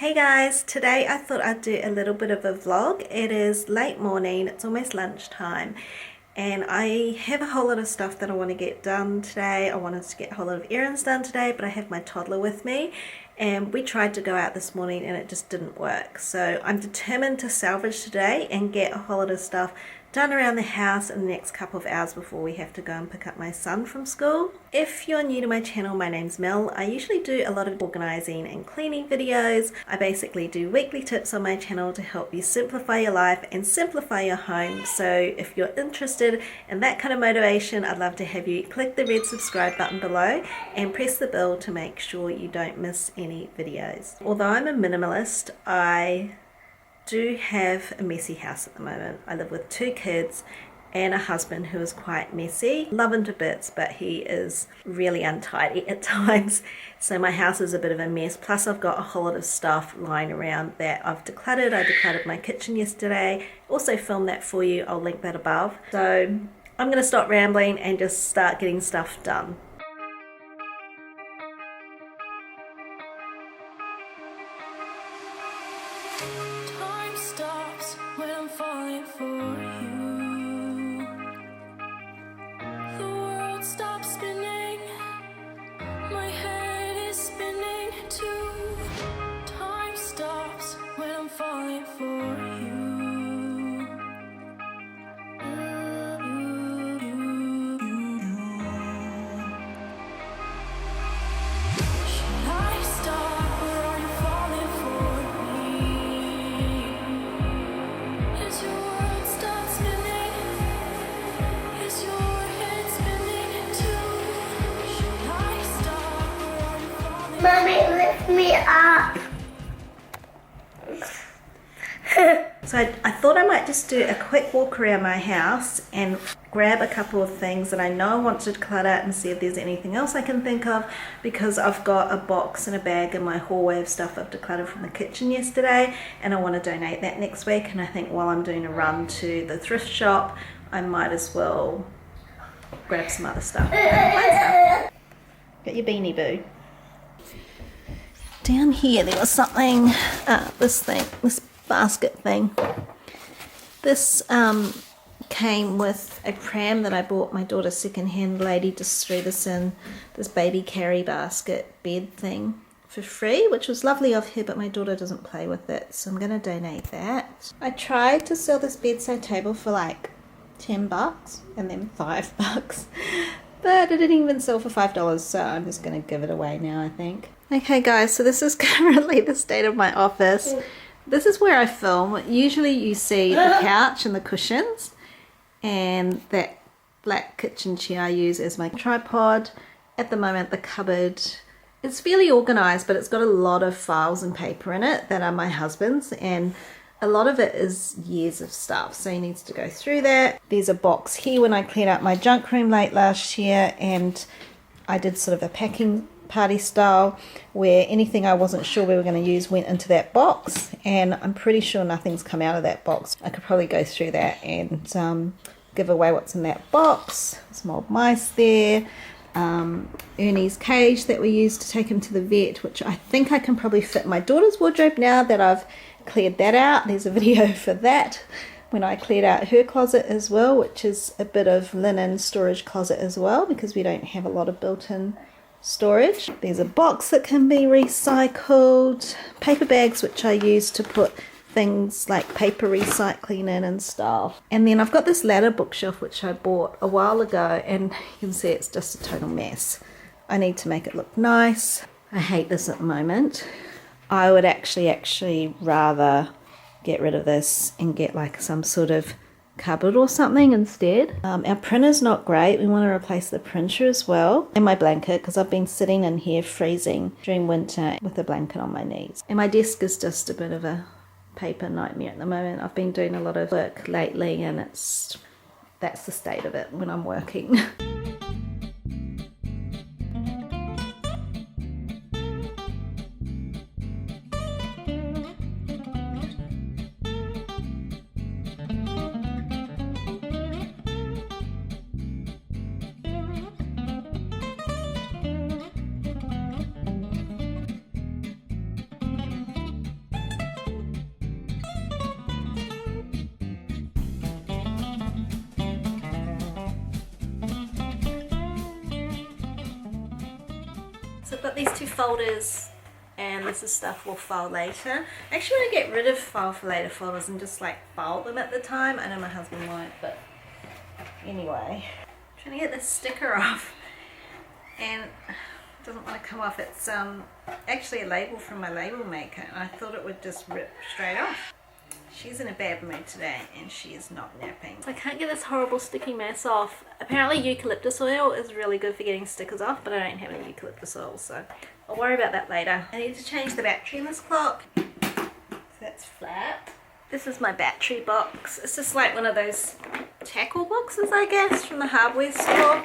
Hey guys, today I thought I'd do a little bit of a vlog. It is late morning, it's almost lunchtime, and I have a whole lot of stuff that I want to get done today. I wanted to get a whole lot of errands done today, but I have my toddler with me, and we tried to go out this morning and it just didn't work. So I'm determined to salvage today and get a whole lot of stuff done around the house in the next couple of hours before we have to go and pick up my son from school. If you're new to my channel, my name's Mel. I usually do a lot of organizing and cleaning videos. I basically do weekly tips on my channel to help you simplify your life and simplify your home. So if you're interested in that kind of motivation, I'd love to have you click the red subscribe button below and press the bell to make sure you don't miss any videos. Although I'm a minimalist, I do have a messy house at the moment. I live with 2 kids and a husband who is quite messy. Love him to bits, but he is really untidy at times. So my house is a bit of a mess. Plus I've got a whole lot of stuff lying around that I've decluttered. I decluttered my kitchen yesterday. Also filmed that for you. I'll link that above. So I'm going to stop rambling and just start getting stuff done. Time stops when I'm falling for you. The world stops spinning. My head is spinning too. Time stops when I'm falling for you. Should I stop or are you falling for me? As your world starts spinning, is your head spinning too? Should I stop or are you falling? Mommy, lift me up. So I thought I might just do a quick walk around my house and grab a couple of things that I know I want to declutter and see if there's anything else I can think of, because I've got a box and a bag in my hallway of stuff I've decluttered from the kitchen yesterday, and I want to donate that next week. And I think while I'm doing a run to the thrift shop, I might as well grab some other stuff. Got your beanie boo. Down here there was something, this basket thing. This came with a pram that I bought my daughter secondhand. Lady just threw this in this baby carry basket bed thing for free, which was lovely of her, but my daughter doesn't play with it, so I'm going to donate that. I tried to sell this bedside table for like $10 and then $5, but it didn't even sell for $5, so I'm just going to give it away now, I think. Okay guys, so this is currently the state of my office. This is where I film. Usually you see the couch and the cushions and that black kitchen chair I use as my tripod. At the moment the cupboard is fairly organized, but it's got a lot of files and paper in it that are my husband's, and a lot of it is years of stuff, so he needs to go through that. There's a box here when I cleared out my junk room late last year, and I did sort of a packing party style where anything I wasn't sure we were going to use went into that box, and I'm pretty sure nothing's come out of that box. I could probably go through that and give away what's in that box. Some old mice there, Ernie's cage that we used to take him to the vet, which I think I can probably fit in my daughter's wardrobe now that I've cleared that out. There's a video for that when I cleared out her closet as well, which is a bit of linen storage closet as well, because we don't have a lot of built-in storage. There's a box that can be recycled, paper bags which I use to put things like paper recycling in and stuff. And then I've got this ladder bookshelf which I bought a while ago, and you can see it's just a total mess. I need to make it look nice. I hate this at the moment. I would actually rather get rid of this and get like some sort of cupboard or something instead. Our printer's not great. We want to replace the printer as well, and my blanket, because I've been sitting in here freezing during winter with a blanket on my knees. And my desk is just a bit of a paper nightmare at the moment. I've been doing a lot of work lately, and that's the state of it when I'm working. got these 2 folders, and this is stuff we'll file later. I actually want to get rid of file for later folders and just like file them at the time. I know my husband won't, but anyway. I'm trying to get this sticker off, and it doesn't want to come off. It's actually a label from my label maker, and I thought it would just rip straight off. She's in a bad mood today and she is not napping. So I can't get this horrible sticky mess off. Apparently eucalyptus oil is really good for getting stickers off, but I don't have any eucalyptus oil, so I'll worry about that later. I need to change the battery in this clock. So that's flat. This is my battery box. It's just like one of those tackle boxes, I guess, from the hardware store.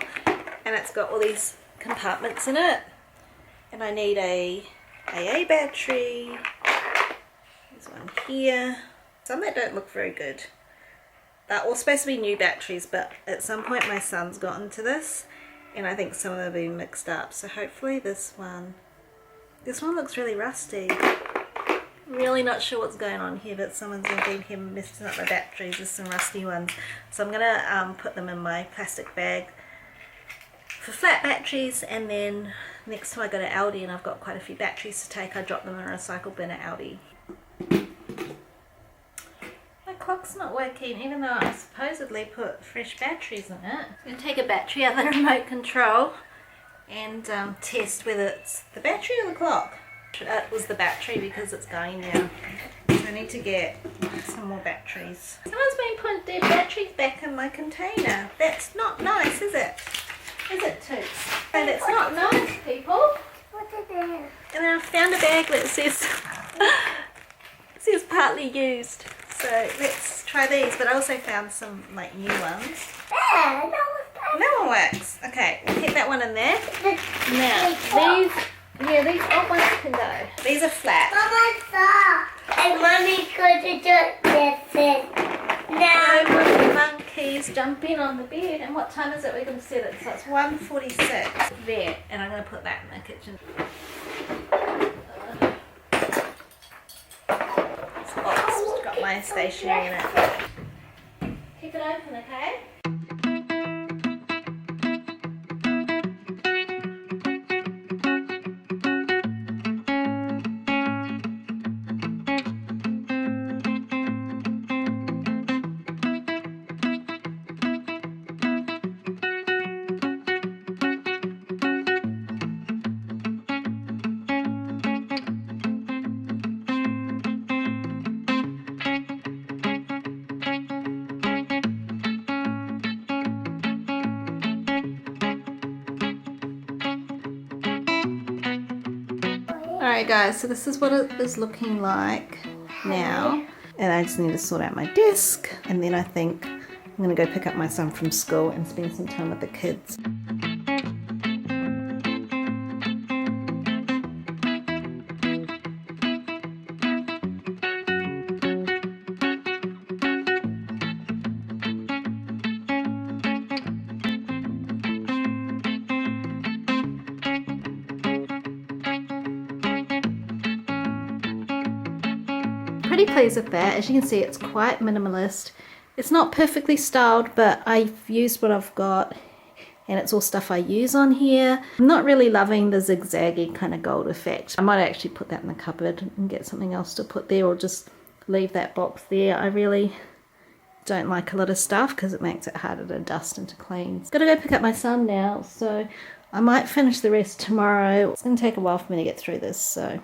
And it's got all these compartments in it. And I need a AA battery. There's one here. Some that don't look very good. They're all supposed to be new batteries, but at some point my son's got into this, and I think some of them have been mixed up. So hopefully this one looks really rusty. Really not sure what's going on here, but someone's been here messing up my batteries. There's some rusty ones. So I'm gonna put them in my plastic bag for flat batteries, and then next time I go to Aldi and I've got quite a few batteries to take, I drop them in a recycle bin at Aldi. Clock's not working, even though I supposedly put fresh batteries in it. I'm going to take a battery out of the remote control and test whether it's the battery or the clock. It was the battery because it's going now. So I need to get some more batteries. Someone's been putting their batteries back in my container. That's not nice, is it? Is it, Toots? And it's not nice, people. What is it? And then I found a bag that says, it says partly used. So let's try these, but I also found some like new ones. Yeah, That one works. Okay, we'll keep that one in there. Now, these old ones can go. These are flat. Mama saw, and Mommy could just this. Now, No monkeys jumping on the bed. And what time is it? We're going to set it. So it's 1:46 there, and I'm going to put that in the kitchen. Got my stationery in it. Keep it open, okay? Alright guys, so this is what it is looking like now, and I just need to sort out my desk, and then I think I'm going to go pick up my son from school and spend some time with the kids. Pretty pleased with that. As you can see, it's quite minimalist. It's not perfectly styled, but I've used what I've got, and it's all stuff I use on here. I'm not really loving the zigzaggy kind of gold effect. I might actually put that in the cupboard and get something else to put there, or just leave that box there. I really don't like a lot of stuff because it makes it harder to dust and to clean. Gotta go pick up my son now, so I might finish the rest tomorrow. It's gonna take a while for me to get through this, so